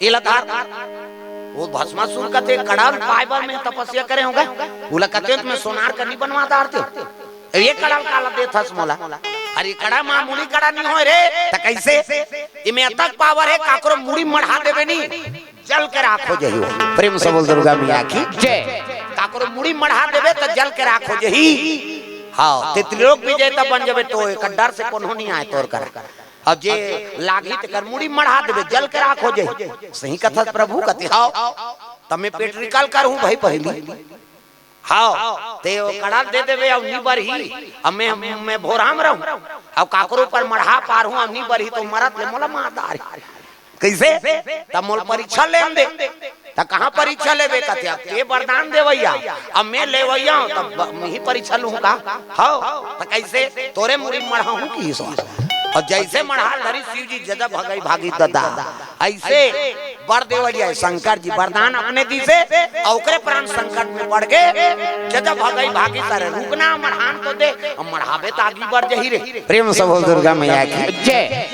इलाधार वो भस्मासुर का थे कड़ा फाइबर में तपस्या करे होगा बोला कहते में सोनार का नहीं बनवा दारते ये कड़ा काला दे थस मोला अरे कड़ा मामूली कड़ा नहीं हो रे त कैसे इमे अतक पावर है काकरो मुड़ी मढ़ा देबे नी जल के राखो जही प्रेम से बोल दुर्गा मैया की जय काकरो मुड़ी मढ़ा देबे त जल के राखो जही हां ते त्रिलोक विजय त बन जबे तो एक डर से कोनो नहीं आए तोर कर अब जे लागी त कर मुड़ी मढ़ा देबे जल के राखो जही सही कथा प्रभु कति हां तमे पेट निकाल कर हूं भाई पहली हां ते कड़ा दे देबे अब नी बरही अब मैं भोराम रहूं अब काकरो पर मढ़ा पार हूं अब नी बरही तो मरत ले मोला मारदार कैसे तब मोल परीक्षा ले दे त कहां परीक्षा लेबे कते अब के वरदान देवैया अब मैं लेवैया तब ही परीक्षा लूंगा हां त कैसे तोरे मुड़ी मढ़ाऊं की सो और जैसे मढ़ा लरी शिव जी जदा भगई भागी ददा ऐसे वर देवैया शंकर जी वरदान अपने दी से और ओकरे प्राण संकट में पड़ गए जदा भगई भागी सारे रुकना मढ़ान तो दे मढ़ावे त आगे बढ़ जही रे प्रेम से बोल दुर्गा मैया की जय।